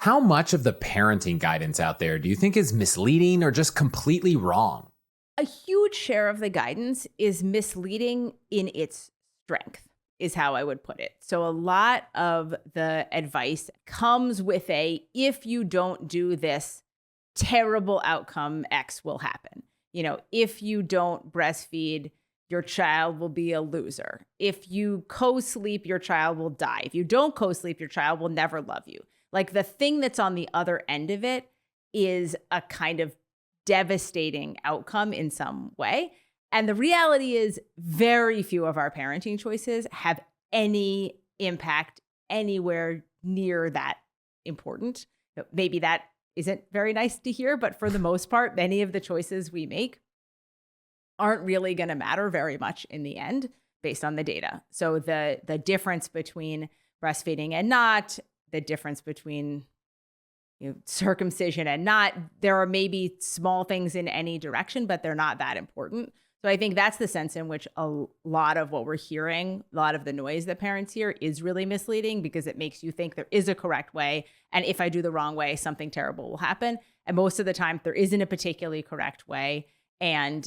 How much of the parenting guidance out there do you think is misleading or just completely wrong? A huge share of the guidance is misleading in its strength, is how I would put it. So a lot of the advice comes with if you don't do this, terrible outcome X will happen. If you don't breastfeed, your child will be a loser. If you co-sleep, your child will die. If you don't co-sleep, your child will never love you. Like, the thing that's on the other end of it is a kind of devastating outcome in some way. And the reality is very few of our parenting choices have any impact anywhere near that important. Maybe that isn't very nice to hear, but for the most part, many of the choices we make aren't really going to matter very much in the end based on the data. So the difference between breastfeeding and not, the difference between circumcision and not, there are maybe small things in any direction, but they're not that important. So I think that's the sense in which a lot of what we're hearing, a lot of the noise that parents hear is really misleading, because it makes you think there is a correct way. And if I do the wrong way, something terrible will happen. And most of the time, there isn't a particularly correct way. And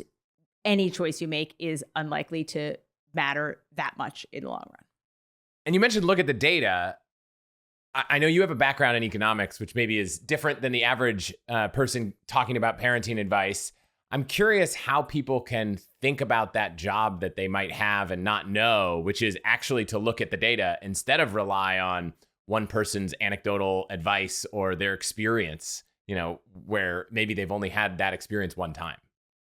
any choice you make is unlikely to matter that much in the long run. And you mentioned look at the data. I know you have a background in economics, which maybe is different than the average person talking about parenting advice. I'm curious how people can think about that job that they might have and not know, which is actually to look at the data instead of rely on one person's anecdotal advice or their experience, where maybe they've only had that experience one time.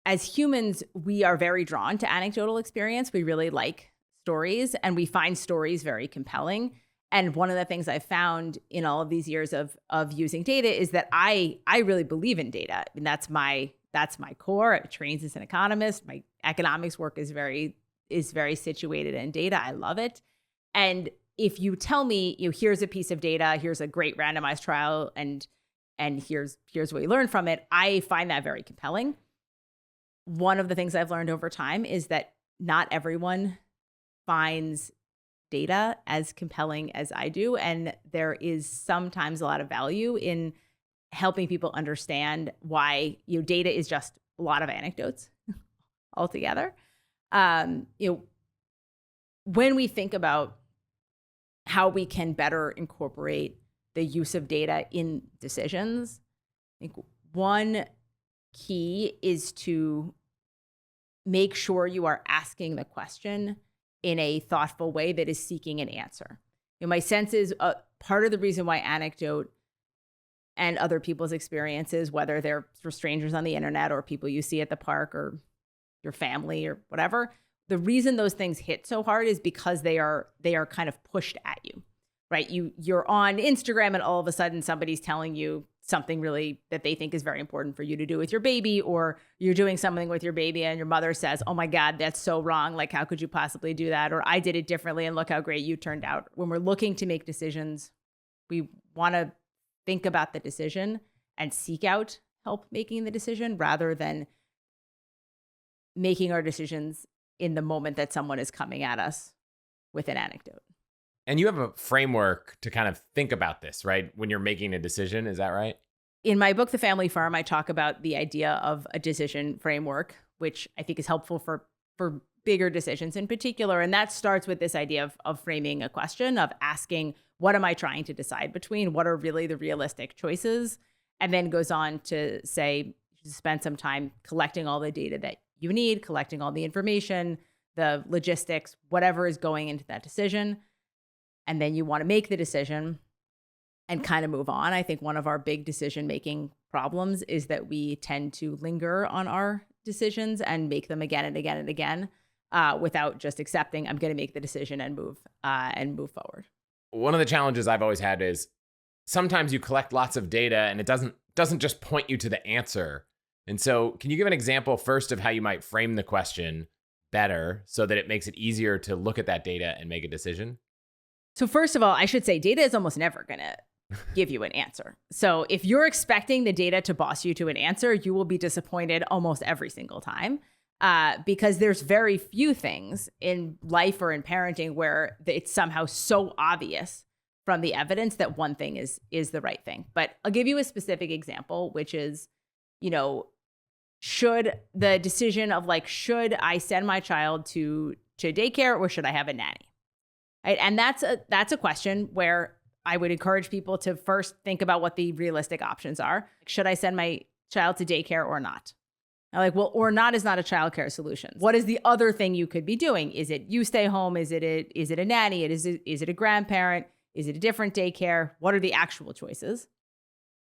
As humans, we are very drawn to anecdotal experience. We really like stories, and we find stories very compelling. And one of the things I've found in all of these years of using data is that I really believe in data. I mean, that's my core. I trained as an economist. My economics work is very situated in data. I love it. And if you tell me, here's a piece of data, here's a great randomized trial, and here's what you learn from it, I find that very compelling. One of the things I've learned over time is that not everyone finds data as compelling as I do. And there is sometimes a lot of value in helping people understand why data is just a lot of anecdotes altogether. When we think about how we can better incorporate the use of data in decisions, I think one key is to make sure you are asking the question in a thoughtful way that is seeking an answer. My sense is part of the reason why anecdote and other people's experiences, whether they're for strangers on the internet or people you see at the park or your family or whatever, the reason those things hit so hard is because they are kind of pushed at you, right? You're on Instagram and all of a sudden somebody's telling you something really that they think is very important for you to do with your baby, or you're doing something with your baby and your mother says, oh my God, that's so wrong. Like, how could you possibly do that? Or I did it differently and look how great you turned out. When we're looking to make decisions, we want to think about the decision and seek out help making the decision rather than making our decisions in the moment that someone is coming at us with an anecdote. And you have a framework to kind of think about this, right? When you're making a decision, is that right? In my book, The Family Farm, I talk about the idea of a decision framework, which I think is helpful for bigger decisions in particular. And that starts with this idea of framing a question, of asking, what am I trying to decide between? What are really the realistic choices? And then goes on to say, spend some time collecting all the data that you need, collecting all the information, the logistics, whatever is going into that decision. And then you want to make the decision and kind of move on. I think one of our big decision-making problems is that we tend to linger on our decisions and make them again and again and again without just accepting, I'm going to make the decision and move forward. One of the challenges I've always had is sometimes you collect lots of data and it doesn't just point you to the answer. And so can you give an example first of how you might frame the question better so that it makes it easier to look at that data and make a decision? So first of all, I should say data is almost never going to give you an answer. So if you're expecting the data to boss you to an answer, you will be disappointed almost every single time because there's very few things in life or in parenting where it's somehow so obvious from the evidence that one thing is the right thing. But I'll give you a specific example, which is, should the decision of like, should I send my child to daycare or should I have a nanny? Right? And that's a question where I would encourage people to first think about what the realistic options are. Should I send my child to daycare or not? I'm like, well, or not is not a childcare solution. What is the other thing you could be doing? Is it you stay home? Is it a nanny? Is it a grandparent? Is it a different daycare? What are the actual choices?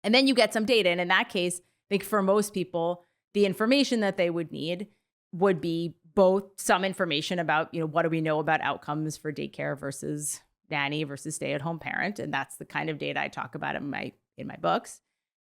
And then you get some data. And in that case, I think for most people, the information that they would need would be both some information about, what do we know about outcomes for daycare versus nanny versus stay-at-home parent. And that's the kind of data I talk about in my books.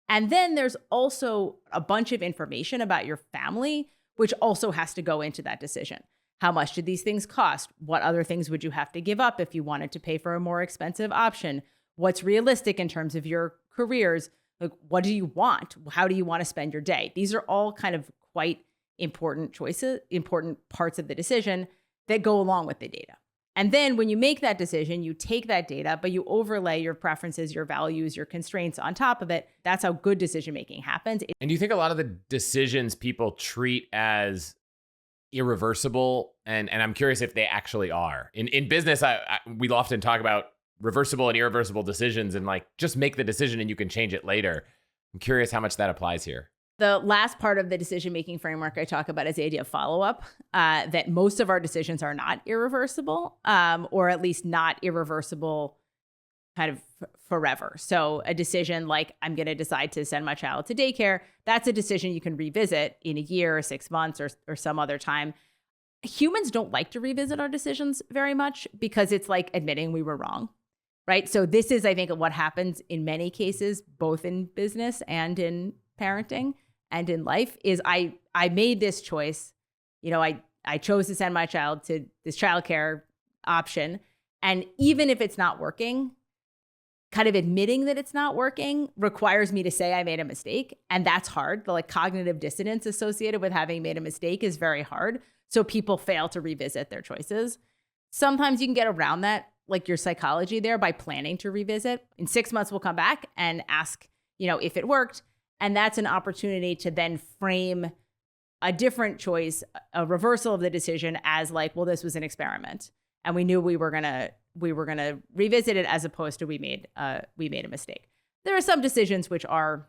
And then there's also a bunch of information about your family, which also has to go into that decision. How much did these things cost? What other things would you have to give up if you wanted to pay for a more expensive option? What's realistic in terms of your careers? Like, what do you want? How do you want to spend your day? These are all kind of quite important choices, important parts of the decision that go along with the data. And then when you make that decision, you take that data, but you overlay your preferences, your values, your constraints on top of it. That's how good decision-making happens. And do you think a lot of the decisions people treat as irreversible, and I'm curious if they actually are. In business, we often talk about reversible and irreversible decisions and like, just make the decision and you can change it later. I'm curious how much that applies here. The last part of the decision-making framework I talk about is the idea of follow-up, that most of our decisions are not irreversible, or at least not irreversible kind of forever. So a decision like, I'm going to decide to send my child to daycare, that's a decision you can revisit in a year or 6 months or some other time. Humans don't like to revisit our decisions very much because it's like admitting we were wrong, right? So this is, I think, what happens in many cases, both in business and in parenting and in life, is I made this choice. I chose to send my child to this childcare option. And even if it's not working, kind of admitting that it's not working requires me to say I made a mistake. And that's hard. The like cognitive dissonance associated with having made a mistake is very hard. So people fail to revisit their choices. Sometimes you can get around that, like your psychology there, by planning to revisit. In 6 months, we'll come back and ask, if it worked. And that's an opportunity to then frame a different choice, a reversal of the decision as like, well, this was an experiment. And we knew we were gonna revisit it, as opposed to we made a mistake. There are some decisions which are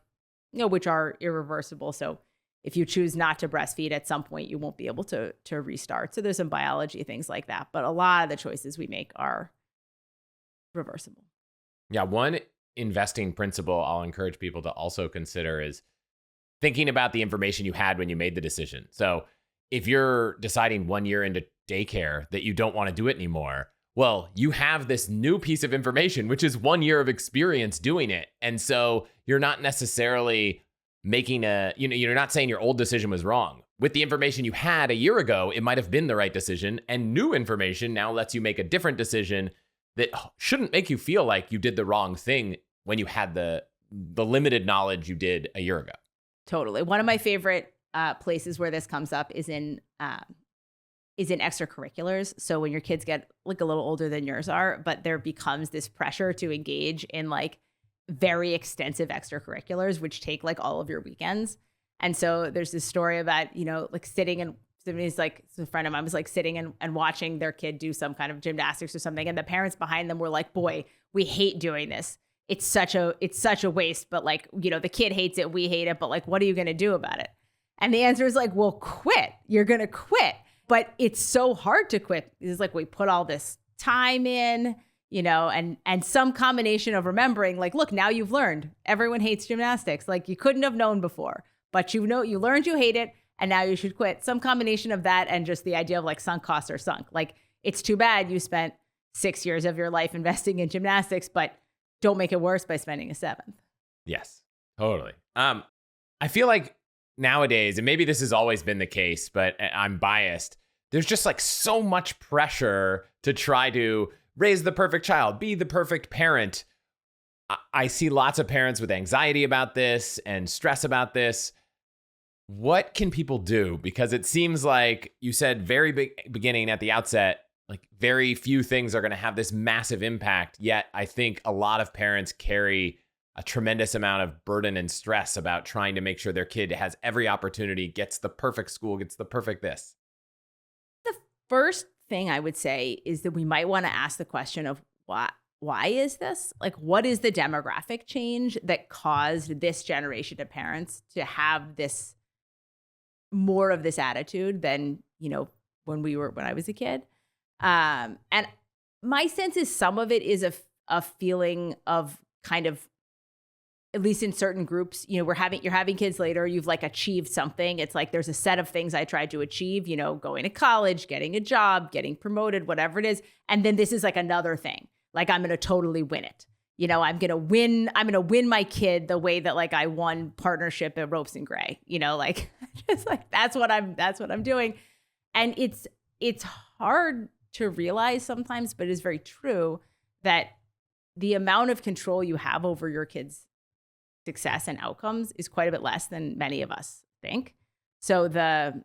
irreversible. So if you choose not to breastfeed, at some point you won't be able to restart. So there's some biology, things like that. But a lot of the choices we make are reversible. Yeah, one investing principle I'll encourage people to also consider is thinking about the information you had when you made the decision. So if you're deciding 1 year into daycare that you don't want to do it anymore, well, you have this new piece of information, which is 1 year of experience doing it. And so you're not necessarily making you're not saying your old decision was wrong. With the information you had a year ago, it might have been the right decision, and new information now lets you make a different decision that shouldn't make you feel like you did the wrong thing when you had the limited knowledge you did a year ago. Totally. One of my favorite places where this comes up is in extracurriculars. So when your kids get like a little older than yours are, but there becomes this pressure to engage in like very extensive extracurriculars, which take like all of your weekends. And so there's this story about, like sitting and somebody's like, a friend of mine was like sitting and watching their kid do some kind of gymnastics or something. And the parents behind them were like, boy, we hate doing this. It's such a waste, but like, the kid hates it. We hate it. But like, what are you going to do about it? And the answer is like, well, quit. You're going to quit. But it's so hard to quit. It's like, we put all this time in, and some combination of remembering like, look, now you've learned everyone hates gymnastics. Like you couldn't have known before, but you learned you hate it. And now you should quit. Some combination of that and just the idea of like sunk costs are sunk. Like it's too bad you spent 6 years of your life investing in gymnastics, but don't make it worse by spending a 7th. Yes, totally. I feel like nowadays, and maybe this has always been the case, but I'm biased, there's just like so much pressure to try to raise the perfect child, be the perfect parent. I see lots of parents with anxiety about this and stress about this. What can people do? Because it seems like you said beginning at the outset, like very few things are going to have this massive impact. Yet I think a lot of parents carry a tremendous amount of burden and stress about trying to make sure their kid has every opportunity, gets the perfect school, gets the perfect this. The first thing I would say is that we might want to ask the question of why is this? Like, what is the demographic change that caused this generation of parents to have this more of this attitude than, when I was a kid? And my sense is some of it is a feeling of kind of, at least in certain groups, you're having kids later, you've like achieved something. It's like there's a set of things I tried to achieve, going to college, getting a job, getting promoted, whatever it is. And then this is like another thing. Like I'm going to totally win it. I'm going to win my kid the way that like I won partnership at Ropes and Gray, like just like that's what I'm doing. And it's hard to realize sometimes, but it's very true that the amount of control you have over your kids' success and outcomes is quite a bit less than many of us think. So the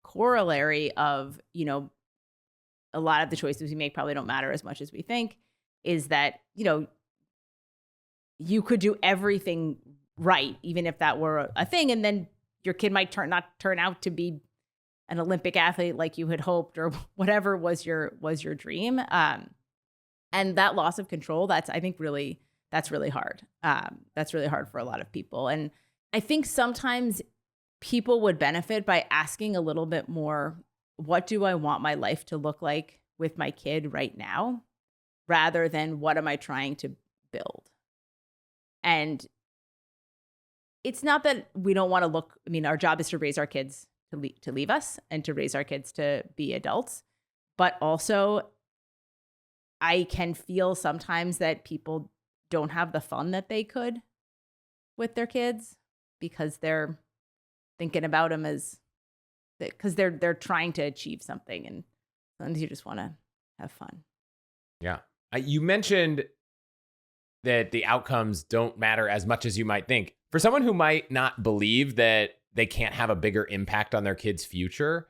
corollary of, a lot of the choices we make probably don't matter as much as we think is that, you could do everything right, even if that were a thing. And then your kid might not turn out to be an Olympic athlete like you had hoped, or whatever was your dream. And that loss of control, that's really hard. That's really hard for a lot of people. And I think sometimes people would benefit by asking a little bit more, what do I want my life to look like with my kid right now, rather than what am I trying to build? And it's not that we don't want to look, our job is to raise our kids to leave us and to raise our kids to be adults. But also, I can feel sometimes that people don't have the fun that they could with their kids because they're thinking about them because they're trying to achieve something, and sometimes you just want to have fun. Yeah. You mentioned that the outcomes don't matter as much as you might think. For someone who might not believe that they can't have a bigger impact on their kid's future,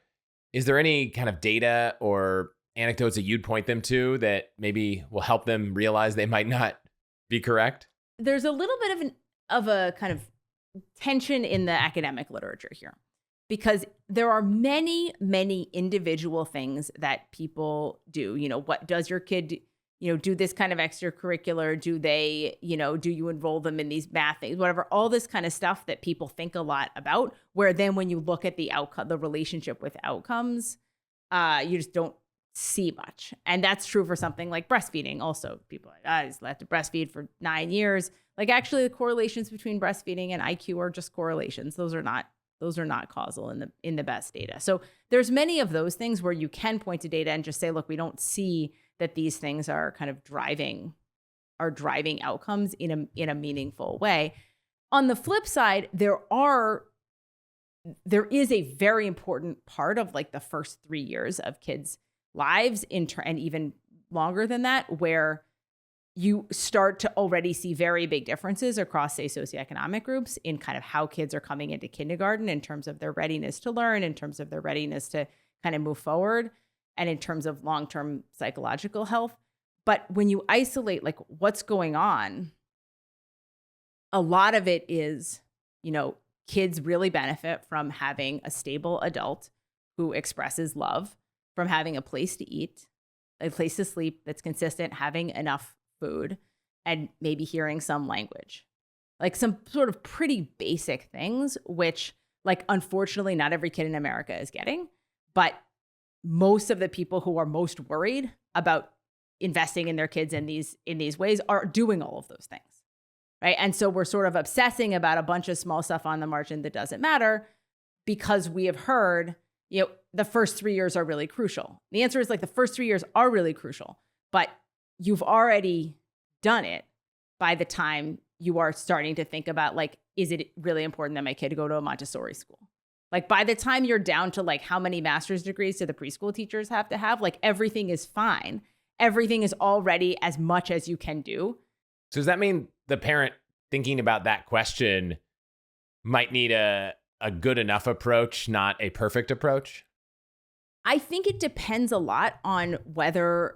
is there any kind of data or anecdotes that you'd point them to that maybe will help them realize they might not be correct? There's a little bit of a kind of tension in the academic literature here, because there are many, many individual things that people do. What does your kid do this kind of extracurricular? Do they, do you enroll them in these math things, whatever, all this kind of stuff that people think a lot about, where then when you look at the outcome, the relationship with outcomes, you just don't see much. And that's true for something like breastfeeding. Also, people are like, I just have to breastfeed for 9 years. Like actually the correlations between breastfeeding and IQ are just correlations. Those are not causal in the best data. So there's many of those things where you can point to data and just say, look, we don't see that these things are kind of driving outcomes in a meaningful way. On the flip side, there is a very important part of like the first 3 years of kids' lives and even longer than that, where you start to already see very big differences across, say, socioeconomic groups in kind of how kids are coming into kindergarten in terms of their readiness to learn, in terms of their readiness to kind of move forward, and in terms of long-term psychological health. But when you isolate like what's going on, a lot of it is, kids really benefit from having a stable adult who expresses love, from having a place to eat, a place to sleep that's consistent, having enough food, and maybe hearing some language. Like some sort of pretty basic things, which like unfortunately not every kid in America is getting, but most of the people who are most worried about investing in their kids in these ways are doing all of those things, right? And so we're sort of obsessing about a bunch of small stuff on the margin that doesn't matter because we have heard, the first 3 years are really crucial. The answer is like the first 3 years are really crucial, but you've already done it by the time you are starting to think about like, is it really important that my kid go to a Montessori school? Like by the time you're down to like how many master's degrees do the preschool teachers have to have, like everything is fine. Everything is already as much as you can do. So does that mean the parent thinking about that question might need a good enough approach, not a perfect approach? I think it depends a lot on whether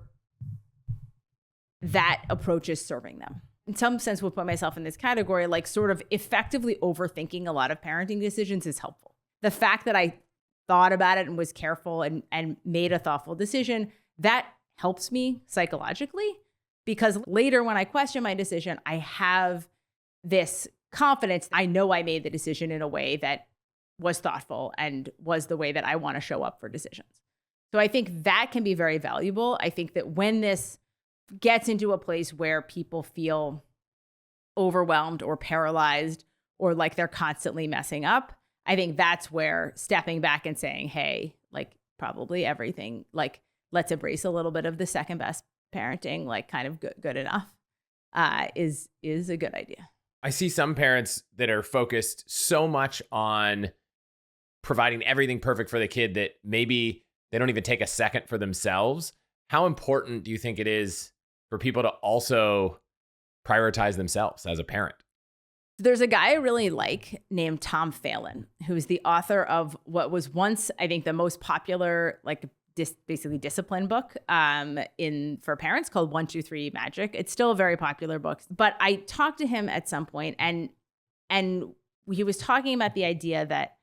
that approach is serving them. In some sense, we'll put myself in this category, like sort of effectively overthinking a lot of parenting decisions is helpful. The fact that I thought about it and was careful and made a thoughtful decision, that helps me psychologically, because later when I question my decision, I have this confidence. I know I made the decision in a way that was thoughtful and was the way that I want to show up for decisions. So I think that can be very valuable. I think that when this gets into a place where people feel overwhelmed or paralyzed or like they're constantly messing up, I think that's where stepping back and saying, hey, like probably everything, like let's embrace a little bit of the second best parenting, like kind of good enough, is a good idea. I see some parents that are focused so much on providing everything perfect for the kid that maybe they don't even take a second for themselves. How important do you think it is for people to also prioritize themselves as a parent? There's a guy I really like named Tom Phelan, who's the author of what was once, I think, the most popular, like basically discipline book for parents called 1, 2, 3 Magic. It's still a very popular book, but I talked to him at some point, and he was talking about the idea that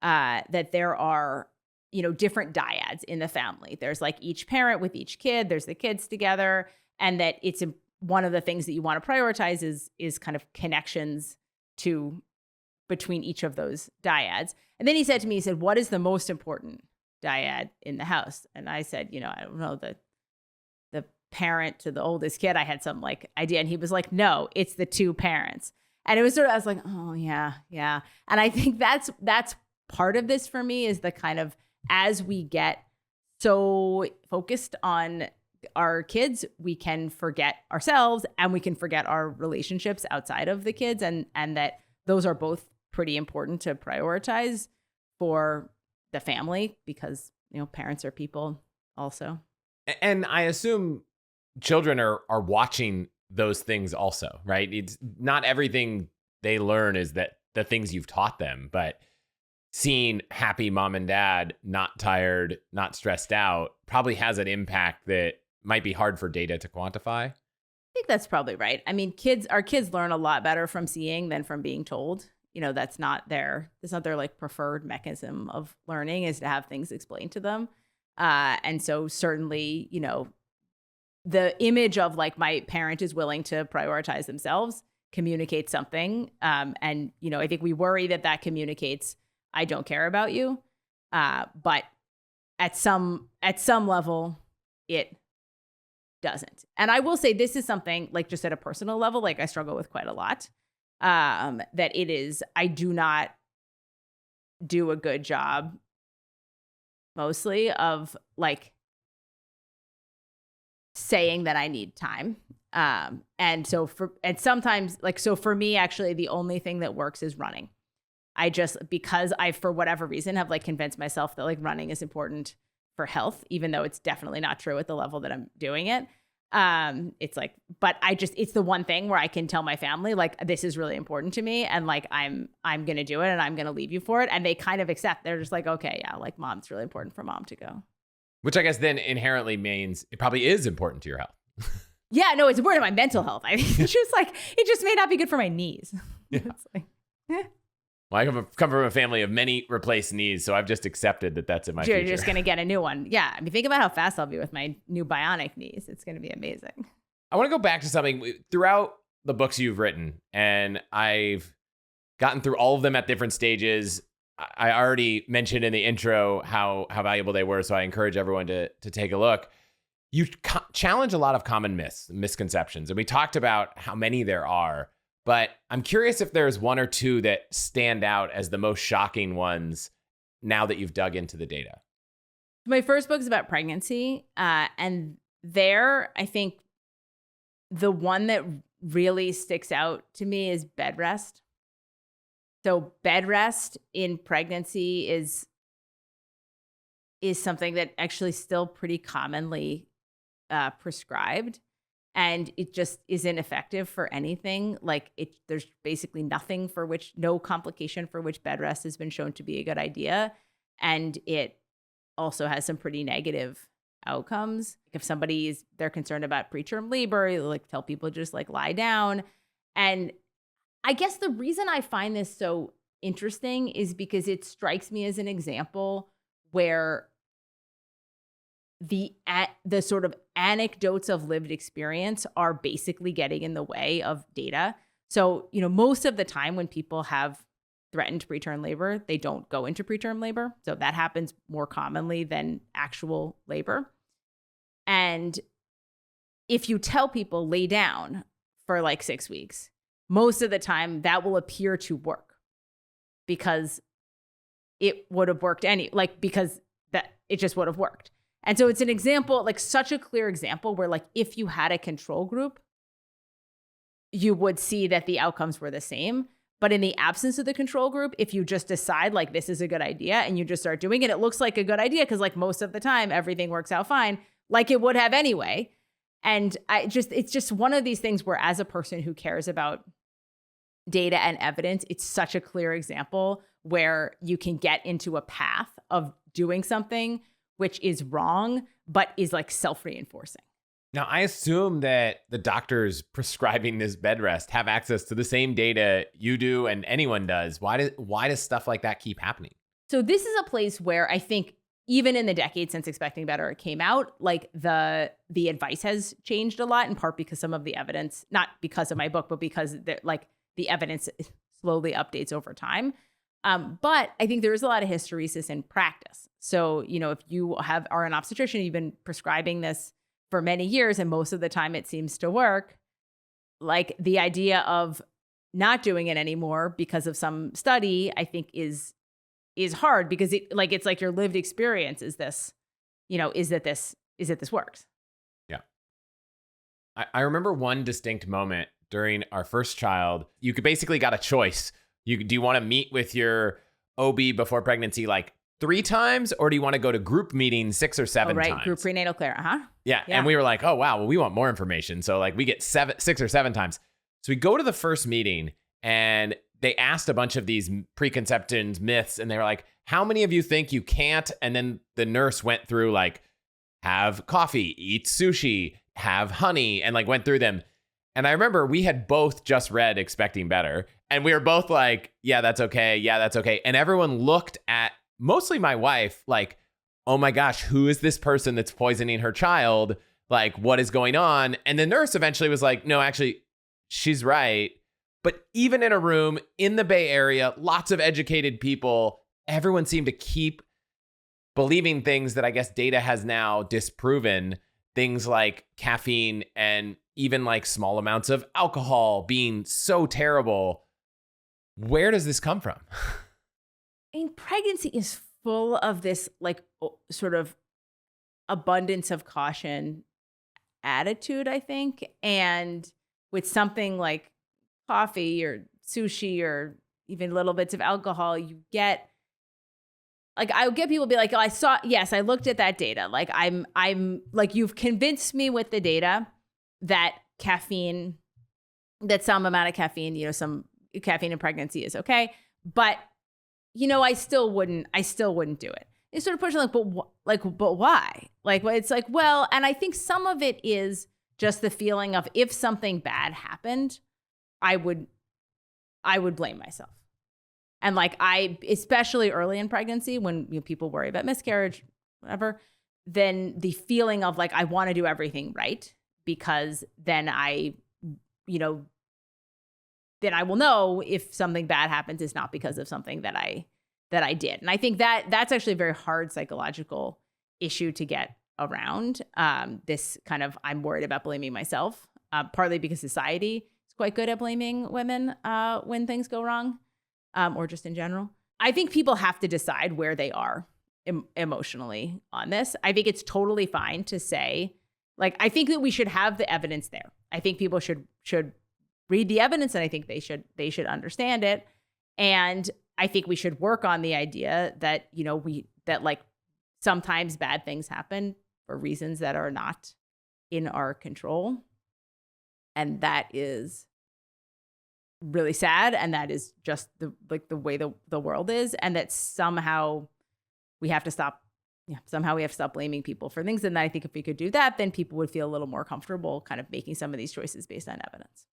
that there are, different dyads in the family. There's like each parent with each kid. There's the kids together, and that it's one of the things that you want to prioritize is kind of connections between each of those dyads. And then he said to me, what is the most important dyad in the house? And I said, I don't know, the parent to the oldest kid. I had some like idea. And he was like, no, it's the two parents. And it was I was like, oh yeah. And I think that's part of this for me, is the kind of, as we get so focused on our kids, we can forget ourselves and we can forget our relationships outside of the kids. And that those are both pretty important to prioritize for the family, because, parents are people also. And I assume children are watching those things also, right? It's not everything they learn is that the things you've taught them, but seeing happy mom and dad, not tired, not stressed out, probably has an impact that might be hard for data to quantify. I think that's probably right. I mean, our kids learn a lot better from seeing than from being told. That's not their like preferred mechanism of learning, is to have things explained to them. And so certainly, the image of like my parent is willing to prioritize themselves communicates something. And, I think we worry that communicates, I don't care about you. But at some level, it doesn't. And I will say this is something, like just at a personal level, like I struggle with quite a lot. That it is, I do not do a good job mostly of like saying that I need time. And sometimes like, so for me, actually, the only thing that works is running. Because I, for whatever reason, have like convinced myself that like running is important for health, even though it's definitely not true at the level that I'm doing it. It's like, but it's the one thing where I can tell my family, like, this is really important to me. And like, I'm going to do it and I'm going to leave you for it. And they kind of accept. They're just like, okay, yeah, like it's really important for mom to go. Which I guess then inherently means it probably is important to your health. Yeah, no, it's important to my mental health. I mean, it's just like, it just may not be good for my knees. Yeah. It's like, Well, I come from a family of many replaced knees, so I've just accepted that that's in my future. You're just going to get a new one. Yeah. I mean, think about how fast I'll be with my new bionic knees. It's going to be amazing. I want to go back to something throughout the books you've written, and I've gotten through all of them at different stages. I already mentioned in the intro how valuable they were, so I encourage everyone to take a look. You challenge a lot of common misconceptions, and we talked about how many there are. But I'm curious if there's one or two that stand out as the most shocking ones now that you've dug into the data. My first book is about pregnancy. And there, I think the one that really sticks out to me is bed rest. So bed rest in pregnancy is something that actually still pretty commonly prescribed. And it just isn't effective for anything. Like there's basically no complication for which bed rest has been shown to be a good idea. And it also has some pretty negative outcomes. If they're concerned about preterm labor, like tell people just like lie down. And I guess the reason I find this so interesting is because it strikes me as an example where the sort of anecdotes of lived experience are basically getting in the way of data. So, most of the time when people have threatened preterm labor, they don't go into preterm labor. So that happens more commonly than actual labor. And if you tell people lay down for like 6 weeks, most of the time that will appear to work because it would have worked because that it just would have worked. And so it's an example, like such a clear example where like if you had a control group, you would see that the outcomes were the same. But in the absence of the control group, if you just decide like this is a good idea and you just start doing it, it looks like a good idea because like most of the time everything works out fine, like it would have anyway. And it's just one of these things where as a person who cares about data and evidence, it's such a clear example where you can get into a path of doing something which is wrong, but is like self-reinforcing. Now, I assume that the doctors prescribing this bed rest have access to the same data you do and anyone does. Why does stuff like that keep happening? So this is a place where I think even in the decade since Expecting Better came out, like the advice has changed a lot, in part because some of the evidence, not because of my book, but because the evidence slowly updates over time. But I think there is a lot of hysteresis in practice. So, if you are an obstetrician, you've been prescribing this for many years, and most of the time it seems to work, like the idea of not doing it anymore because of some study, I think is hard because it's like your lived experience is this, is that this works. Yeah. I remember one distinct moment during our first child. You could basically got a choice. Do you want to meet with your OB before pregnancy like 3 times, or do you want to go to group meetings 6 or 7 times? Group prenatal care. Yeah. And we were like, oh, wow, well, we want more information. So like we get 6 or 7 times. So we go to the first meeting and they asked a bunch of these preconceptions, myths, and they were like, how many of you think you can't? And then the nurse went through like, have coffee, eat sushi, have honey, and like went through them. And I remember we had both just read Expecting Better, and we were both like, yeah, that's okay. Yeah, that's okay. And everyone looked at mostly my wife like, oh my gosh, who is this person that's poisoning her child? Like, what is going on? And the nurse eventually was like, no, actually, she's right. But even in a room in the Bay Area, lots of educated people, everyone seemed to keep believing things that I guess data has now disproven. Things like caffeine and even like small amounts of alcohol being so terrible. Where does this come from? I mean, pregnancy is full of this like sort of abundance of caution attitude, I think. And with something like coffee or sushi or even little bits of alcohol, you get like, I would get people be like, oh, I looked at that data. Like I'm like, you've convinced me with the data that some amount of caffeine, some caffeine in pregnancy is okay. But I still wouldn't do it. It's sort of pushing but why? Like, it's like, well, and I think some of it is just the feeling of if something bad happened, I would blame myself. And like especially early in pregnancy when people worry about miscarriage, whatever, then the feeling of like, I want to do everything right because then I will know if something bad happens, it's not because of something that I did. And I think that's actually a very hard psychological issue to get around. This kind of, I'm worried about blaming myself, partly because society is quite good at blaming women when things go wrong, or just in general. I think people have to decide where they are emotionally on this. I think it's totally fine to say, like, I think that we should have the evidence there. I think people should read the evidence, and I think they should understand it. And I think we should work on the idea that, that like sometimes bad things happen for reasons that are not in our control. And that is really sad. And that is just the way the world is. And that somehow we have to stop somehow we have to stop blaming people for things. And I think if we could do that, then people would feel a little more comfortable kind of making some of these choices based on evidence.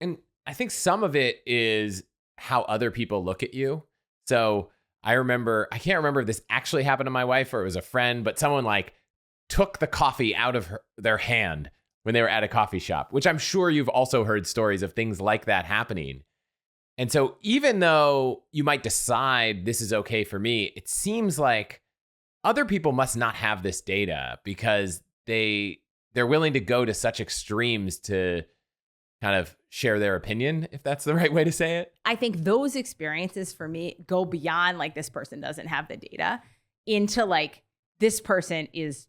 And I think some of it is how other people look at you. So I can't remember if this actually happened to my wife or it was a friend, but someone like took the coffee out of their hand when they were at a coffee shop, which I'm sure you've also heard stories of things like that happening. And so even though you might decide this is okay for me, it seems like other people must not have this data because they're willing to go to such extremes to kind of share their opinion, if that's the right way to say it. I think those experiences for me go beyond like this person doesn't have the data into like this person is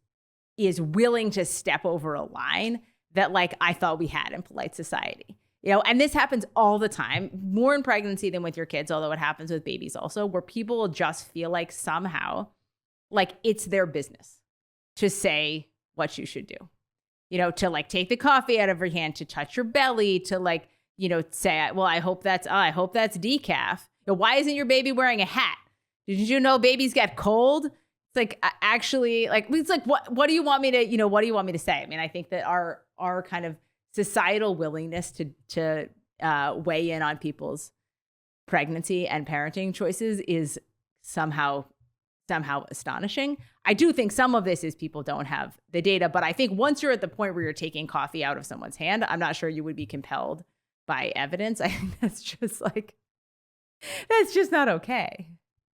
willing to step over a line that like I thought we had in polite society. And this happens all the time, more in pregnancy than with your kids, although it happens with babies also, where people just feel like somehow like it's their business to say what you should do. To like take the coffee out of your hand, to touch your belly, to like, say, well, I hope that's decaf. Why isn't your baby wearing a hat? Did you know babies get cold? It's like, actually, like, it's like, what do you want me to say? I mean, I think that our kind of societal willingness to weigh in on people's pregnancy and parenting choices is somehow astonishing. I do think some of this is people don't have the data, but I think once you're at the point where you're taking coffee out of someone's hand, I'm not sure you would be compelled by evidence. I think that's just not okay.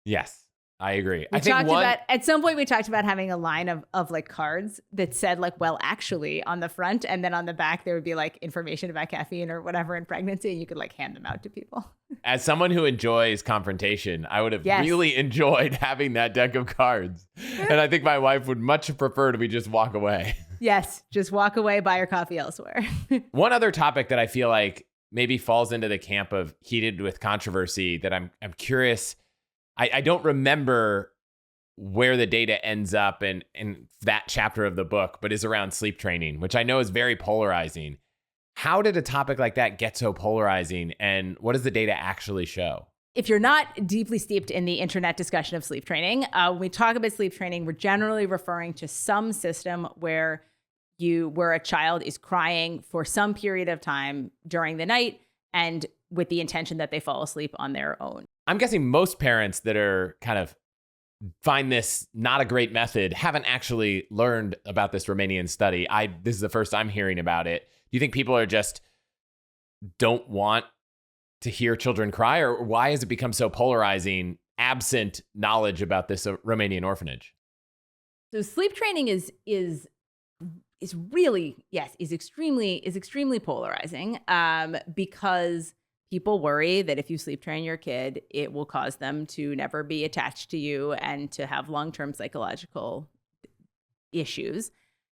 Yes, I agree. At some point we talked about having a line of like cards that said like, well, actually on the front, and then on the back there would be like information about caffeine or whatever in pregnancy, and you could like hand them out to people. As someone who enjoys confrontation, I would have really enjoyed having that deck of cards. And I think my wife would much prefer we just walk away. Yes, just walk away, buy your coffee elsewhere. One other topic that I feel like maybe falls into the camp of heated with controversy that I'm curious. I don't remember where the data ends up in that chapter of the book, but is around sleep training, which I know is very polarizing. How did a topic like that get so polarizing, and what does the data actually show? If you're not deeply steeped in the internet discussion of sleep training, when we talk about sleep training, we're generally referring to some system where a child is crying for some period of time during the night and with the intention that they fall asleep on their own. I'm guessing most parents that are kind of find this not a great method haven't actually learned about this Romanian study. This is the first I'm hearing about it. Do you think people are just don't want to hear children cry, or why has it become so polarizing absent knowledge about this Romanian orphanage? So sleep training is extremely polarizing because people worry that if you sleep train your kid, it will cause them to never be attached to you and to have long-term psychological issues.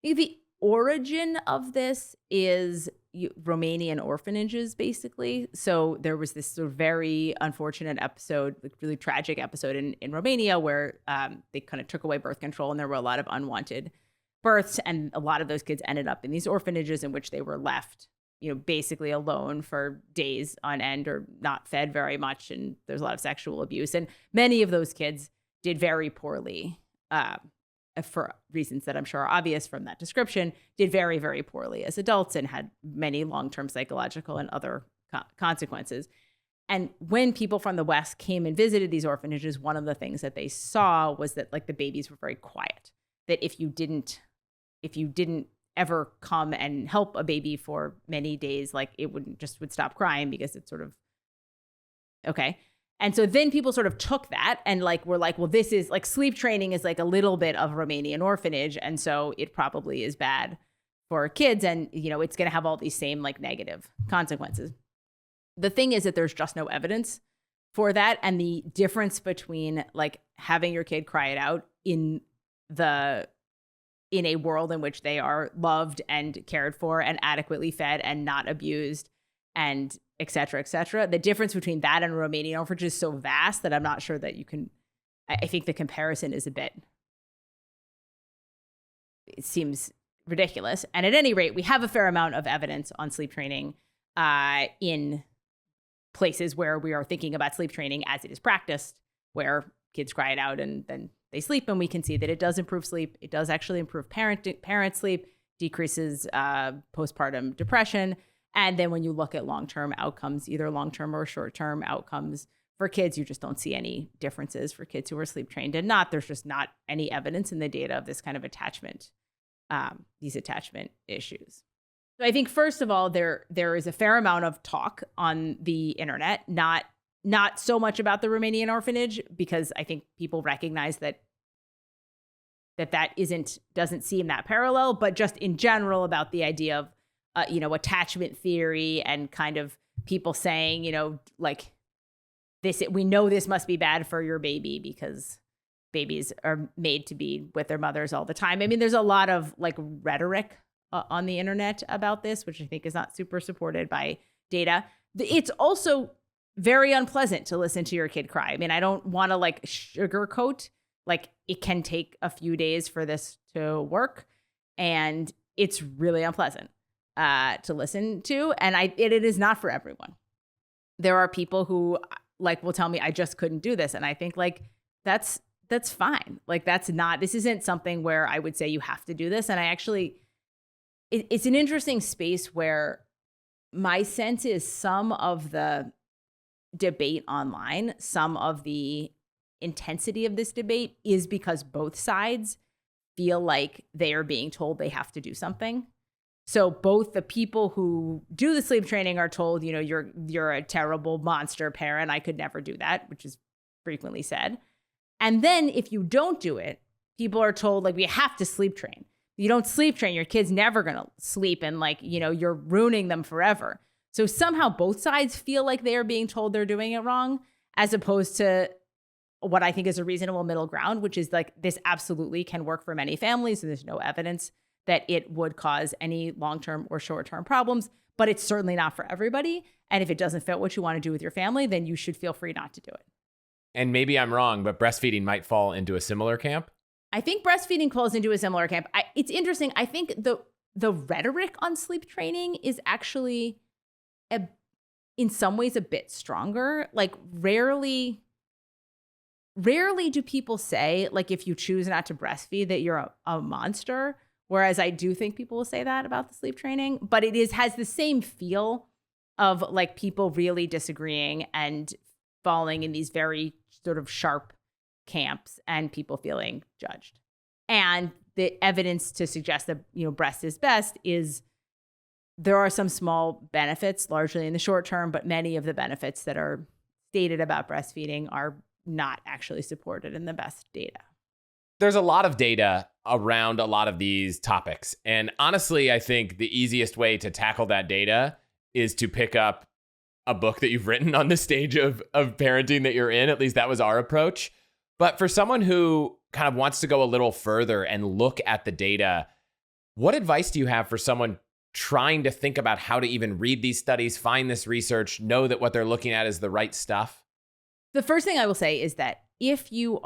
I think the origin of this is Romanian orphanages, basically. So there was this sort of very unfortunate episode, like really tragic episode in Romania where they kind of took away birth control and there were a lot of unwanted births. And a lot of those kids ended up in these orphanages in which they were left, basically alone for days on end or not fed very much. And there's a lot of sexual abuse. And many of those kids did very poorly for reasons that I'm sure are obvious from that description, did very, very poorly as adults and had many long-term psychological and other consequences. And when people from the West came and visited these orphanages, one of the things that they saw was that like the babies were very quiet, that if you didn't ever come and help a baby for many days, like it would stop crying because it's sort of okay. And so then people sort of took that and like were like, well, this is like sleep training is like a little bit of Romanian orphanage, and so it probably is bad for kids, and it's going to have all these same like negative consequences. The thing is that there's just no evidence for that, and the difference between like having your kid cry it out in a world in which they are loved and cared for and adequately fed and not abused and et cetera, the difference between that and Romanian orphanage is so vast that I'm not sure that you can, I think the comparison is it seems ridiculous. And at any rate, we have a fair amount of evidence on sleep training in places where we are thinking about sleep training as it is practiced, where kids cry it out and then they sleep, and we can see that it does improve sleep. It does actually improve parent sleep, decreases postpartum depression. And then when you look at long-term outcomes, either long-term or short-term outcomes for kids, you just don't see any differences for kids who are sleep trained and not. There's just not any evidence in the data of this kind of attachment, these attachment issues. So I think, first of all, there is a fair amount of talk on the internet, not so much about the Romanian orphanage, because I think people recognize that doesn't seem that parallel, but just in general about the idea of attachment theory and kind of people saying, like this, we know this must be bad for your baby because babies are made to be with their mothers all the time. I mean, there's a lot of like rhetoric on the internet about this, which I think is not super supported by data. It's also very unpleasant to listen to your kid cry. I mean, I don't want to like sugarcoat, like it can take a few days for this to work, and it's really unpleasant to listen to. And it is not for everyone. There are people who like will tell me, I just couldn't do this. And I think like, that's fine. Like this isn't something where I would say you have to do this. And I actually, it's an interesting space where my sense is some of the debate online, some of the intensity of this debate is because both sides feel like they are being told they have to do something. So both the people who do the sleep training are told, you're a terrible monster parent. I could never do that, which is frequently said. And then if you don't do it, people are told like, we have to sleep train. You don't sleep train, your kid's never going to sleep, and like, you're ruining them forever. So somehow both sides feel like they are being told they're doing it wrong, as opposed to what I think is a reasonable middle ground, which is like, this absolutely can work for many families. And there's no evidence that it would cause any long-term or short-term problems, but it's certainly not for everybody. And if it doesn't fit what you want to do with your family, then you should feel free not to do it. And maybe I'm wrong, but breastfeeding might fall into a similar camp. I think breastfeeding falls into a similar camp. It's interesting. I think the rhetoric on sleep training is actually in some ways a bit stronger. Like rarely do people say, like, if you choose not to breastfeed that you're a monster. Whereas I do think people will say that about the sleep training, but it has the same feel of like people really disagreeing and falling in these very sort of sharp camps and people feeling judged. And the evidence to suggest that, breast is best is there are some small benefits, largely in the short term, but many of the benefits that are stated about breastfeeding are not actually supported in the best data. There's a lot of data around a lot of these topics. And honestly, I think the easiest way to tackle that data is to pick up a book that you've written on the stage of parenting that you're in. At least that was our approach. But for someone who kind of wants to go a little further and look at the data, what advice do you have for someone trying to think about how to even read these studies, find this research, know that what they're looking at is the right stuff? The first thing I will say is that if you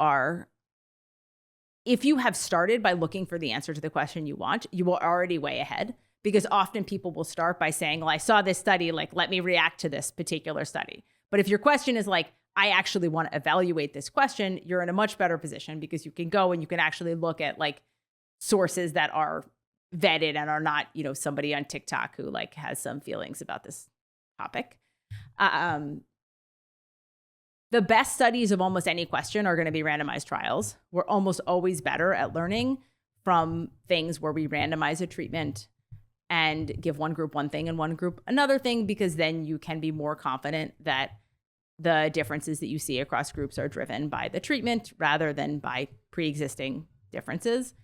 have started by looking for the answer to the question you want, you are already way ahead, because often people will start by saying, well, I saw this study, like, let me react to this particular study. But if your question is like, I actually want to evaluate this question, you're in a much better position, because you can go and you can actually look at like sources that are vetted and are not, somebody on TikTok who like has some feelings about this topic. The best studies of almost any question are going to be randomized trials. We're almost always better at learning from things where we randomize a treatment and give one group one thing and one group another thing, because then you can be more confident that the differences that you see across groups are driven by the treatment rather than by pre-existing differences.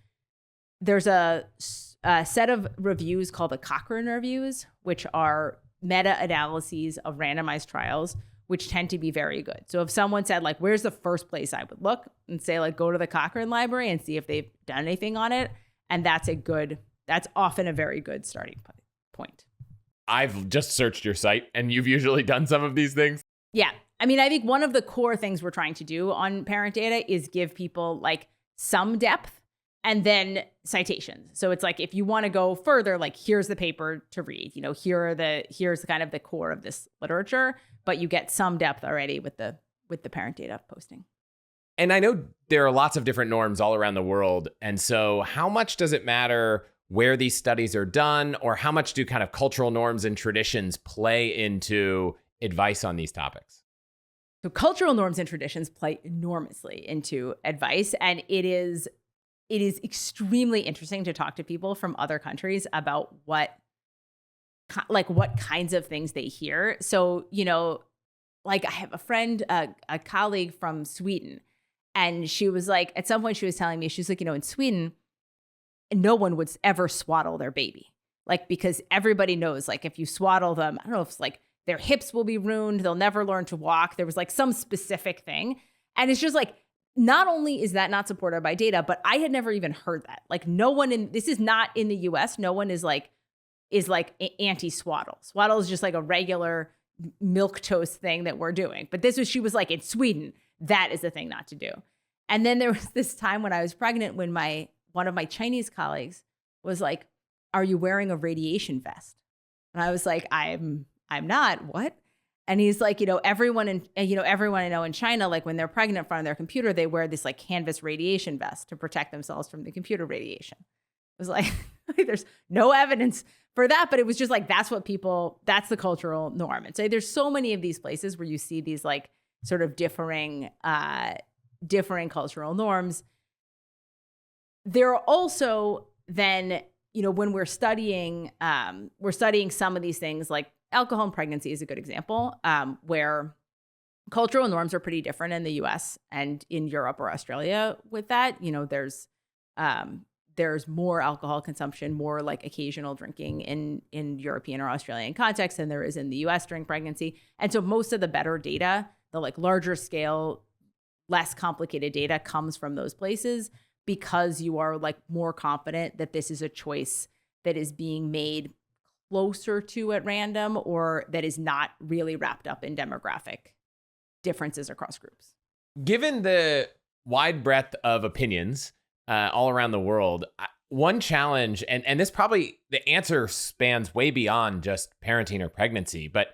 There's a set of reviews called the Cochrane reviews, which are meta-analyses of randomized trials, which tend to be very good. So if someone said, like, where's the first place I would look, and say, like, go to the Cochrane library and see if they've done anything on it. And that's often a very good starting point. I've just searched your site, and you've usually done some of these things. Yeah. I mean, I think one of the core things we're trying to do on ParentData is give people like some depth and then citations. So it's like, if you want to go further, like, here's the paper to read, here's kind of the core of this literature, but you get some depth already with the ParentData posting. And I know there are lots of different norms all around the world. And so how much does it matter where these studies are done, or how much do kind of cultural norms and traditions play into advice on these topics? So cultural norms and traditions play enormously into advice, and it is extremely interesting to talk to people from other countries about what kinds of things they hear. So, like I have a friend, a colleague from Sweden, and she was like, at some point she was telling me, she's like, in Sweden, no one would ever swaddle their baby. Like, because everybody knows, like, if you swaddle them, I don't know if it's like their hips will be ruined, they'll never learn to walk. There was like some specific thing. And it's just like, not only is that not supported by data, but I had never even heard that. Like, no one this is not in the US, no one is anti-swaddle. Swaddle is just like a regular milk toast thing that we're doing. But she was like, in Sweden, that is the thing not to do. And then there was this time when I was pregnant when one of my Chinese colleagues was like, "Are you wearing a radiation vest?" And I was like, I'm not. What? And he's like, everyone I know in China, like when they're pregnant in front of their computer, they wear this like canvas radiation vest to protect themselves from the computer radiation. It was like, there's no evidence for that, but it was just like, that's the cultural norm. And so there's so many of these places where you see these like sort of differing cultural norms. There are also then, when we're studying some of these things, like alcohol and pregnancy is a good example, where cultural norms are pretty different in the US and in Europe or Australia with that. There's more alcohol consumption, more like occasional drinking in European or Australian context than there is in the US during pregnancy. And so most of the better data, the like larger scale, less complicated data comes from those places, because you are like more confident that this is a choice that is being made closer to at random, or that is not really wrapped up in demographic differences across groups. Given the wide breadth of opinions all around the world, one challenge, and this probably, the answer spans way beyond just parenting or pregnancy, but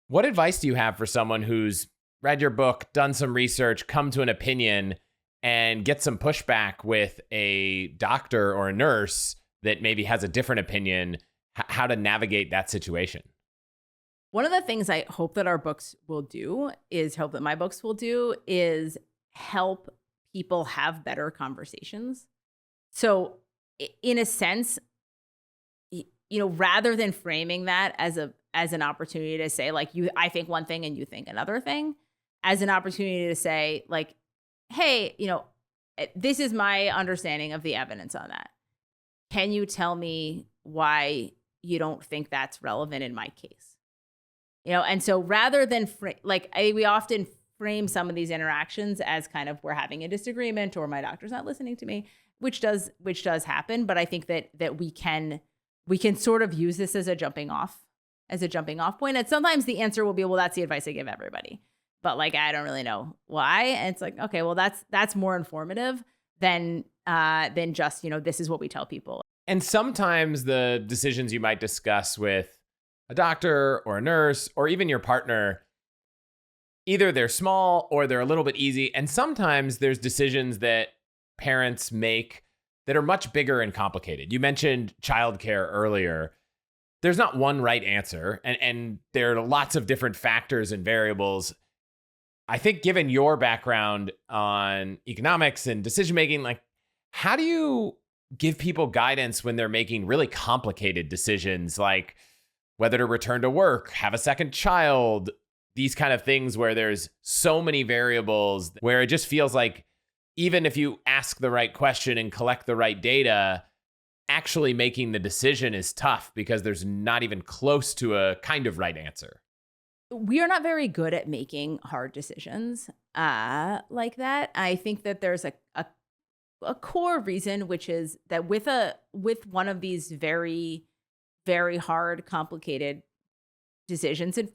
what advice do you have for someone who's read your book, done some research, come to an opinion, and get some pushback with a doctor or a nurse that maybe has a different opinion, how to navigate that situation? One of the things I hope that my books will do is help people have better conversations. So in a sense, rather than framing that as an opportunity to say like, I think one thing and you think another thing, as an opportunity to say like, hey, this is my understanding of the evidence on that. Can you tell me why you don't think that's relevant in my case? And so rather than we often frame some of these interactions as kind of, we're having a disagreement or my doctor's not listening to me, which does happen. But I think that we can sort of use this as a jumping off point. And sometimes the answer will be, well, that's the advice I give everybody. But like, I don't really know why. And it's like, okay, well, that's more informative than just, this is what we tell people. And sometimes the decisions you might discuss with a doctor or a nurse or even your partner, either they're small or they're a little bit easy. And sometimes there's decisions that parents make that are much bigger and complicated. You mentioned childcare earlier. There's not one right answer, and there are lots of different factors and variables. I think given your background on economics and decision-making, like, how do you give people guidance when they're making really complicated decisions, like whether to return to work, have a second child, these kind of things where there's so many variables, where it just feels like even if you ask the right question and collect the right data, actually making the decision is tough because there's not even close to a kind of right answer? We are not very good at making hard decisions like that. I think that there's a core reason, which is that with one of these very, very hard, complicated decisions, and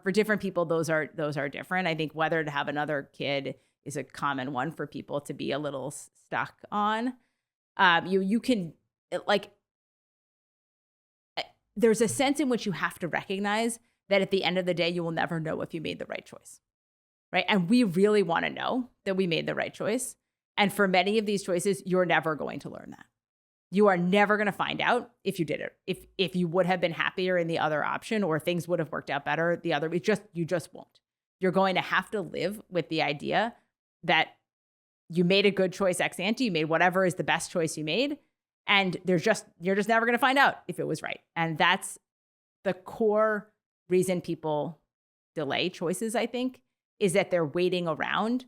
for different people, those are different. I think whether to have another kid is a common one for people to be a little stuck on. You can there's a sense in which you have to recognize that at the end of the day, you will never know if you made the right choice. right? And we really want to know that we made the right choice. And for many of these choices, you're never going to learn that. You are never going to find out if you did it, if you would have been happier in the other option, or things would have worked out better the other. You just won't. You're going to have to live with the idea that you made a good choice ex ante. You made whatever is the best choice you made, and you're just never going to find out if it was right. And that's the core reason people delay choices, I think, is that they're waiting around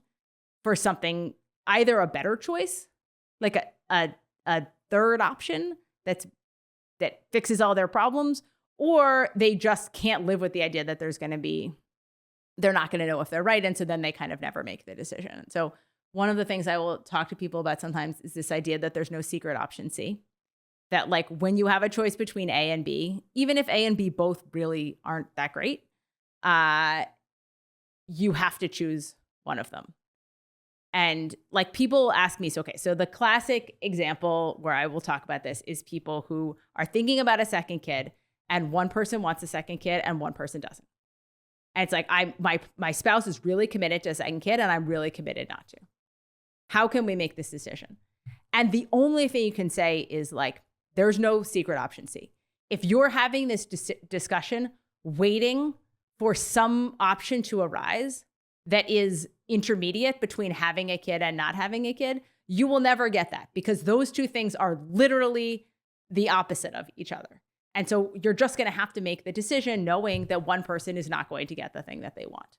for something, either a better choice, like a third option that fixes all their problems, or they just can't live with the idea that they're not going to know if they're right. And so then they kind of never make the decision. So one of the things I will talk to people about sometimes is this idea that there's no secret option C, that like when you have a choice between A and B, even if A and B both really aren't that great, you have to choose one of them. And like people ask me, so the classic example where I will talk about this is people who are thinking about a second kid, and one person wants a second kid and one person doesn't. And it's like, my spouse is really committed to a second kid and I'm really committed not to. How can we make this decision? And the only thing you can say is like, there's no secret option C. If you're having this discussion, waiting for some option to arise that is intermediate between having a kid and not having a kid, you will never get that, because those two things are literally the opposite of each other. And so you're just going to have to make the decision knowing that one person is not going to get the thing that they want.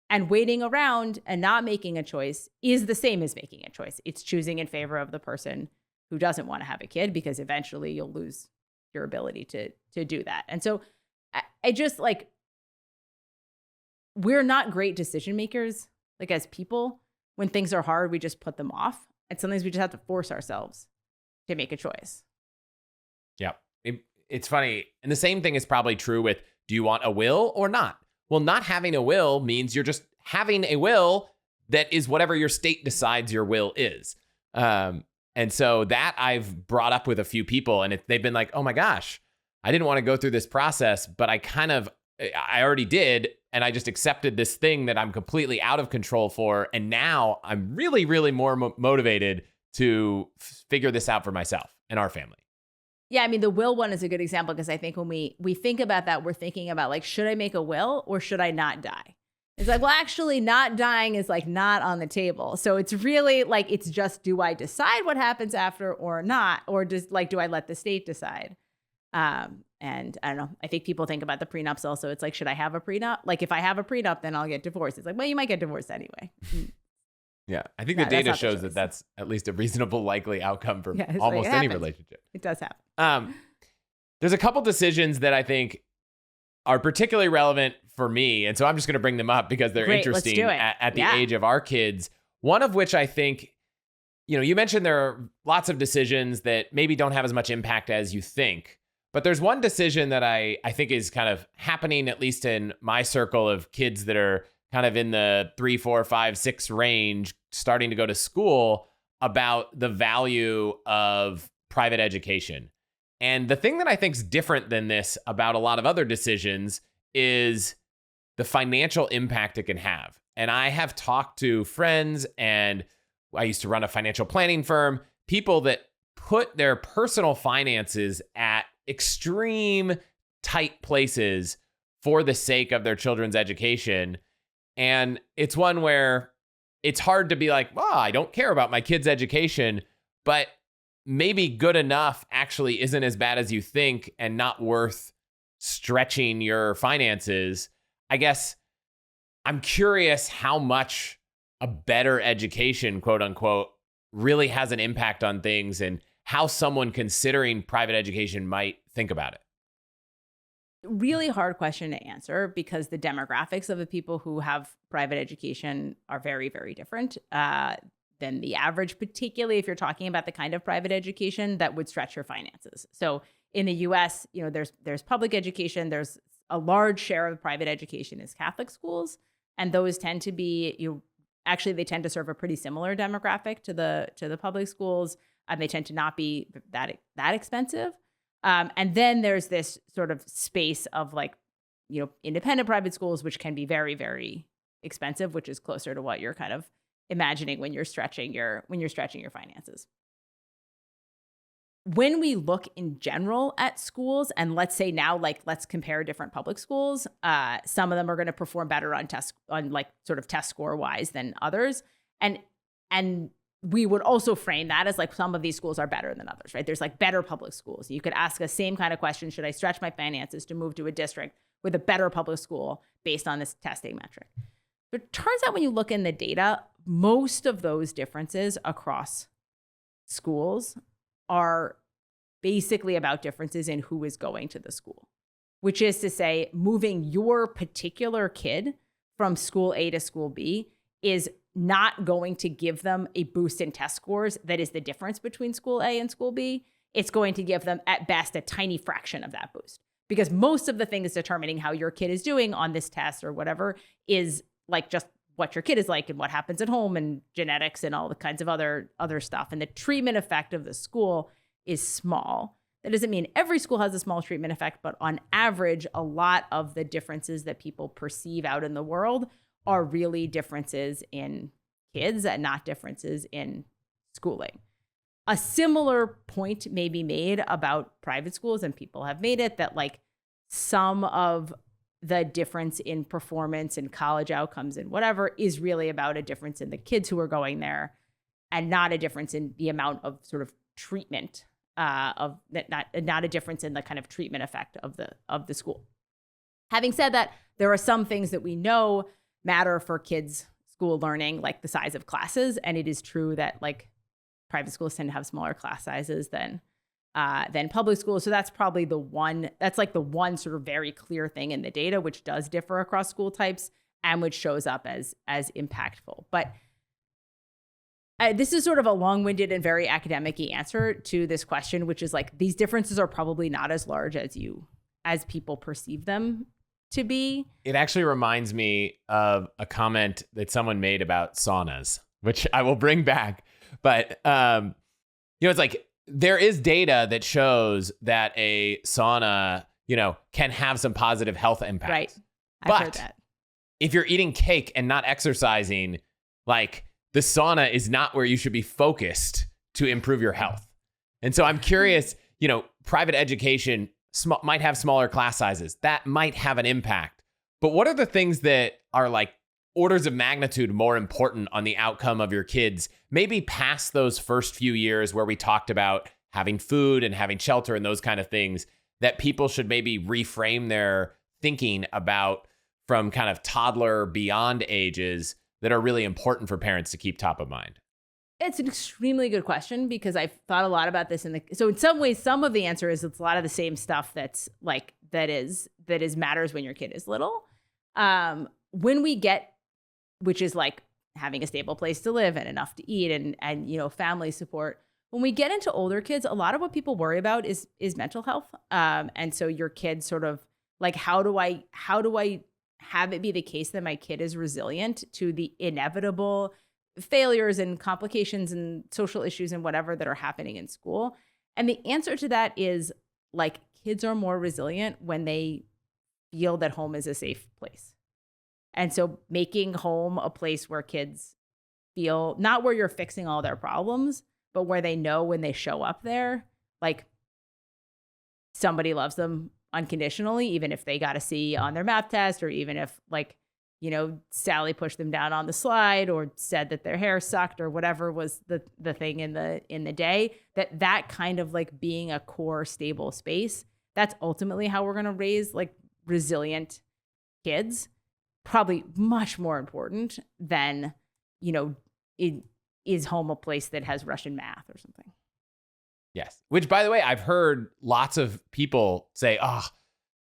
And waiting around and not making a choice is the same as making a choice. It's choosing in favor of the person who doesn't want to have a kid, because eventually you'll lose your ability to do that. And so I just like, we're not great decision makers. Like as people, when things are hard, we just put them off. And sometimes we just have to force ourselves to make a choice. Yeah. It's funny. And the same thing is probably true with, do you want a will or not? Well, not having a will means you're just having a will that is whatever your state decides your will is. And so that I've brought up with a few people, and they've been like, oh my gosh, I didn't want to go through this process, but I already did. And I just accepted this thing that I'm completely out of control for. And now I'm really, really more motivated to figure this out for myself and our family. Yeah, I mean, the will one is a good example, because I think when we think about that, we're thinking about like, should I make a will or should I not die? It's like, well, actually not dying is like not on the table. So it's really like, it's just, do I decide what happens after or not? Or just like, do I let the state decide? And I don't know, I think people think about the prenups also. It's like, should I have a prenup? Like if I have a prenup, then I'll get divorced. It's like, well, you might get divorced anyway. Yeah, I think the data shows that that's at least a reasonable likely outcome for almost any relationship. It does happen. There's a couple decisions that I think are particularly relevant for me. And so I'm just going to bring them up because they're interesting at the age of our kids. One of which I think, you mentioned there are lots of decisions that maybe don't have as much impact as you think. But there's one decision that I think is kind of happening, at least in my circle of kids that are kind of in the 3, 4, 5, 6 range, starting to go to school, about the value of private education. And the thing that I think is different than this about a lot of other decisions is the financial impact it can have. And I have talked to friends, and I used to run a financial planning firm, people that put their personal finances at extreme tight places for the sake of their children's education. And it's one where it's hard to be like, well, I don't care about my kid's education, but maybe good enough actually isn't as bad as you think and not worth stretching your finances. I guess I'm curious how much a better education, quote unquote, really has an impact on things, and how someone considering private education might think about it. Really hard question to answer, because the demographics of the people who have private education are very, very different than the average, particularly if you're talking about the kind of private education that would stretch your finances. So in the US, there's public education. There's a large share of private education is Catholic schools, and those tend to be, they tend to serve a pretty similar demographic to the public schools. They tend to not be that expensive. And then there's this sort of space of like, independent private schools, which can be very, very expensive, which is closer to what you're kind of imagining when you're stretching your finances. When we look in general at schools, and let's say now, like, let's compare different public schools, some of them are going to perform better on like sort of test score wise than others. And we would also frame that as like some of these schools are better than others, right? There's like better public schools. You could ask the same kind of question: should I stretch my finances to move to a district with a better public school based on this testing metric? But it turns out when you look in the data, most of those differences across schools are basically about differences in who is going to the school, which is to say, moving your particular kid from school A to school B is not going to give them a boost in test scores that is the difference between school A and school B. It's going to give them at best a tiny fraction of that boost, because most of the things determining how your kid is doing on this test or whatever is like just what your kid is like and what happens at home and genetics and all the kinds of other stuff. And the treatment effect of the school is small. That doesn't mean every school has a small treatment effect, but on average, a lot of the differences that people perceive out in the world are really differences in kids and not differences in schooling. A similar point may be made about private schools, and people have made it, that like some of the difference in performance and college outcomes and whatever is really about a difference in the kids who are going there and not a difference in the amount of sort of treatment of that, not a difference in the kind of treatment effect of the school. Having said that, there are some things that we know matter for kids' school learning, like the size of classes, and it is true that like private schools tend to have smaller class sizes than public schools. So that's probably the one sort of very clear thing in the data, which does differ across school types and which shows up as impactful. But this is sort of a long-winded and very academic-y answer to this question, which is like these differences are probably not as large as people perceive them to be. It actually reminds me of a comment that someone made about saunas, which I will bring back. But it's like, there is data that shows that a sauna, can have some positive health impacts. Right. I've heard that. If you're eating cake and not exercising, like the sauna is not where you should be focused to improve your health. And so I'm curious, private education might have smaller class sizes. That might have an impact. But what are the things that are like orders of magnitude more important on the outcome of your kids, maybe past those first few years where we talked about having food and having shelter and those kind of things, that people should maybe reframe their thinking about from kind of toddler beyond ages that are really important for parents to keep top of mind? It's an extremely good question, because I've thought a lot about this so in some ways, some of the answer is it's a lot of the same stuff that's like, that is matters when your kid is little. When we get, which is like having a stable place to live and enough to eat and family support. When we get into older kids, a lot of what people worry about is mental health. And so your kid sort of like, how do I have it be the case that my kid is resilient to the inevitable failures and complications and social issues and whatever that are happening in school? And the answer to that is like, kids are more resilient when they feel that home is a safe place. And so making home a place where kids feel, not where you're fixing all their problems, but where they know when they show up there, like somebody loves them unconditionally, even if they got a C on their math test, or even if Sally pushed them down on the slide or said that their hair sucked or whatever was the thing in the day, that kind of like being a core stable space, that's ultimately how we're going to raise like resilient kids. Probably much more important than, is home a place that has Russian math or something? Yes. Which, by the way, I've heard lots of people say,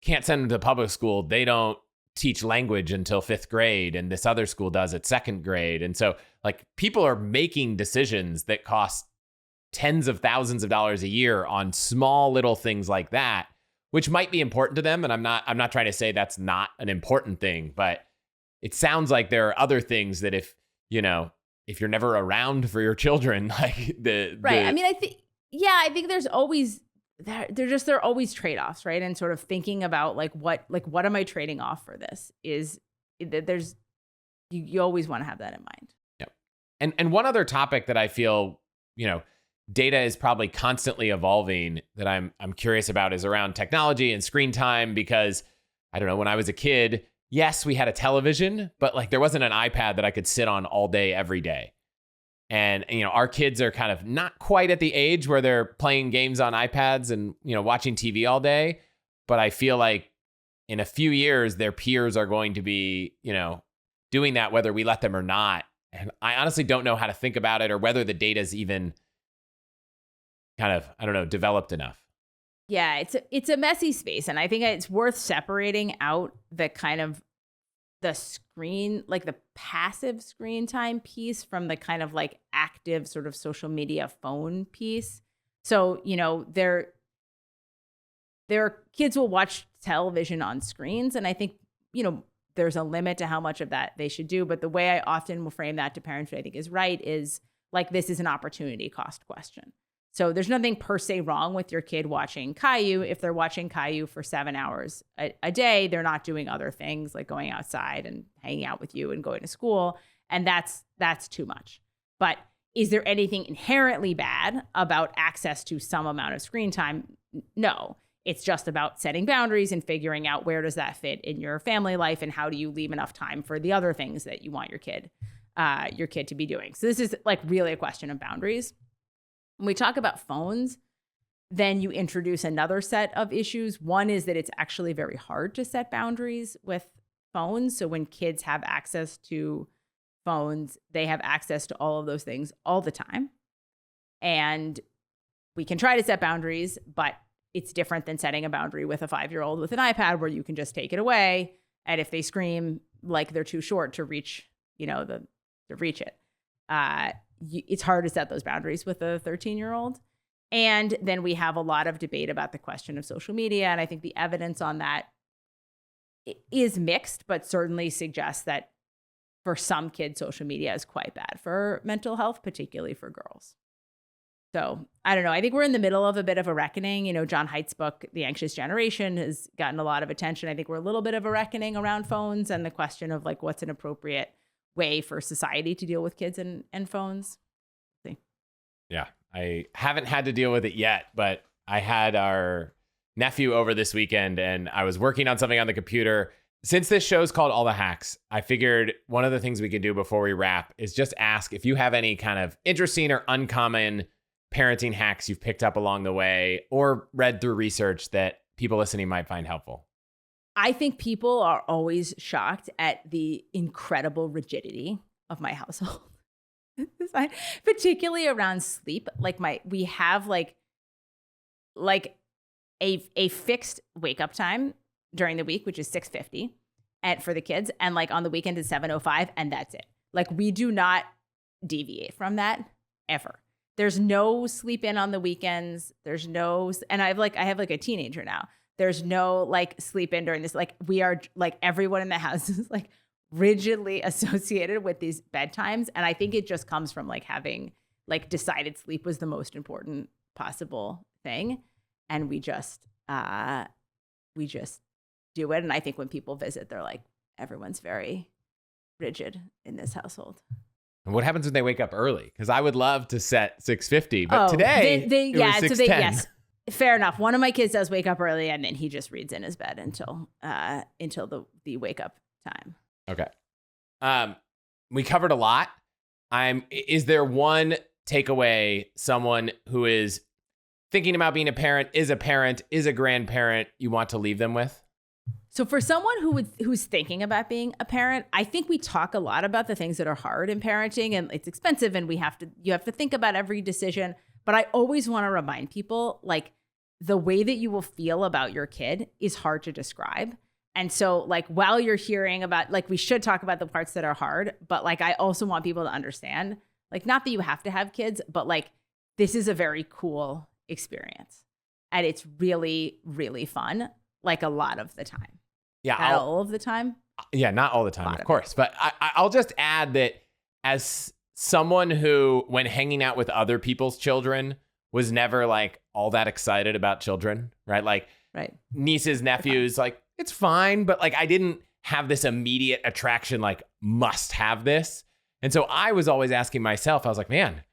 can't send them to public school. They don't teach language until 5th grade, and this other school does at 2nd grade. And so like people are making decisions that cost tens of thousands of dollars a year on small little things like that, which might be important to them. And I'm not trying to say that's not an important thing, but it sounds like there are other things that if you're never around for your children, like right. I mean, I think there's always there are always trade-offs, right? And sort of thinking about what am I trading off for this? Is there's You always want to have that in mind. Yep. And one other topic that I feel, data is probably constantly evolving that I'm curious about is around technology and screen time, because I don't know, when I was a kid, yes, we had a television, but like there wasn't an iPad that I could sit on all day, every day. And, our kids are kind of not quite at the age where they're playing games on iPads and, watching TV all day. But I feel like in a few years, their peers are going to be, doing that, whether we let them or not. And I honestly don't know how to think about it or whether the data is even kind of, I don't know, developed enough. Yeah, it's a messy space. And I think it's worth separating out the kind of the screen, like the passive screen time piece from the kind of like active sort of social media phone piece. So, there are kids will watch television on screens. And I think, there's a limit to how much of that they should do. But the way I often will frame that to parents, which I think is right, is like, this is an opportunity cost question. So there's nothing per se wrong with your kid watching Caillou. If they're watching Caillou for 7 hours a day, they're not doing other things like going outside and hanging out with you and going to school. And that's too much. But is there anything inherently bad about access to some amount of screen time? No. It's just about setting boundaries and figuring out where does that fit in your family life and how do you leave enough time for the other things that you want your kid to be doing. So this is like really a question of boundaries. When we talk about phones, then you introduce another set of issues. One is that it's actually very hard to set boundaries with phones. So when kids have access to phones, they have access to all of those things all the time. And we can try to set boundaries, but it's different than setting a boundary with a 5-year-old with an iPad where you can just take it away. And if they scream like they're too short to reach, to reach it, it's hard to set those boundaries with a 13-year-old. And then we have a lot of debate about the question of social media. And I think the evidence on that is mixed, but certainly suggests that for some kids, social media is quite bad for mental health, particularly for girls. So I don't know. I think we're in the middle of a bit of a reckoning. John Haidt's book, The Anxious Generation, has gotten a lot of attention. I think we're a little bit of a reckoning around phones and the question of like, what's an appropriate way for society to deal with kids and phones. See. Yeah, I haven't had to deal with it yet, but I had our nephew over this weekend and I was working on something on the computer. Since this show's called All the Hacks, I figured one of the things we could do before we wrap is just ask if you have any kind of interesting or uncommon parenting hacks you've picked up along the way or read through research that people listening might find helpful. I think people are always shocked at the incredible rigidity of my household, particularly around sleep. Like we have like a fixed wake up time during the week, which is 6:50 for the kids. And like on the weekend is 7:05 and that's it. Like we do not deviate from that ever. There's no sleep in on the weekends. There's no, and I have like a teenager now. There's no like sleep in during this. Like we are like everyone in the house is like rigidly associated with these bedtimes. And I think it just comes from like having like decided sleep was the most important possible thing. And we just do it. And I think when people visit, they're like, everyone's very rigid in this household. And what happens when they wake up early? Because I would love to set 6:50, but today it was 6:10. Yes, fair enough. One of my kids does wake up early, and then he just reads in his bed until the wake up time. Okay, we covered a lot. Is there one takeaway someone who is thinking about being a parent, is a grandparent, you want to leave them with? So for someone who's thinking about being a parent, I think we talk a lot about the things that are hard in parenting and it's expensive and you have to think about every decision. But I always want to remind people like the way that you will feel about your kid is hard to describe. And so like while you're hearing about like we should talk about the parts that are hard, but like I also want people to understand like not that you have to have kids, but like this is a very cool experience. And it's really, really fun, like a lot of the time. Yeah, not all of the time. Yeah, not all the time, of course. But I'll just add that as someone who, when hanging out with other people's children, was never like all that excited about children, right? Like right. Nieces, nephews, like it's fine, but like I didn't have this immediate attraction, like must have this. And so I was always asking myself, I was like, man,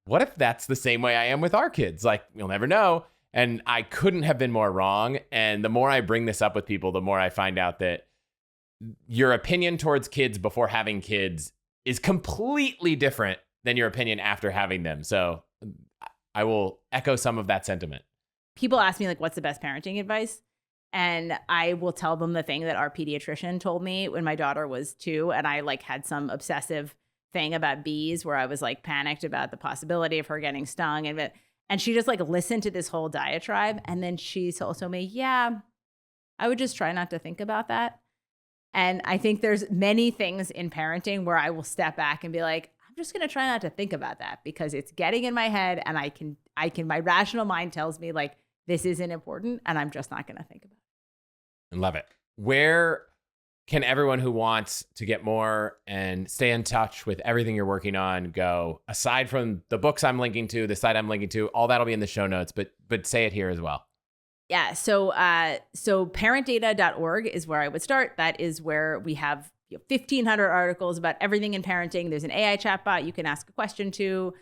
what if that's the same way I am with our kids? Like, you'll never know. And I couldn't have been more wrong. And the more I bring this up with people, the more I find out that your opinion towards kids before having kids is completely different than your opinion after having them. So I will echo some of that sentiment. People ask me, like, what's the best parenting advice? And I will tell them the thing that our pediatrician told me when my daughter was 2. And I like had some obsessive thing about bees where I was like panicked about the possibility of her getting stung. And she just like listened to this whole diatribe. And then she told me, yeah, I would just try not to think about that. And I think there's many things in parenting where I will step back and be like, I'm just going to try not to think about that because it's getting in my head and I can, my rational mind tells me like, this isn't important and I'm just not going to think about it. Love it. Where can everyone who wants to get more and stay in touch with everything you're working on go? Aside from the books I'm linking to, the site I'm linking to, all that'll be in the show notes, but say it here as well. Yeah. So ParentData.org is where I would start. That is where we have 1,500 articles about everything in parenting. There's an AI chatbot you can ask a question to.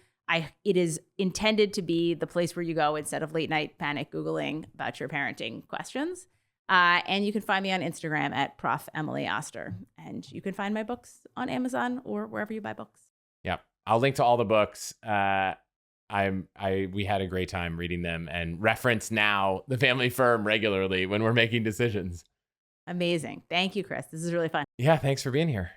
It is intended to be the place where you go instead of late night panic Googling about your parenting questions. And you can find me on Instagram at Prof. Emily Oster. And you can find my books on Amazon or wherever you buy books. Yep. I'll link to all the books. We had a great time reading them and reference now the family firm regularly when we're making decisions. Amazing. Thank you, Chris. This is really fun. Yeah, thanks for being here.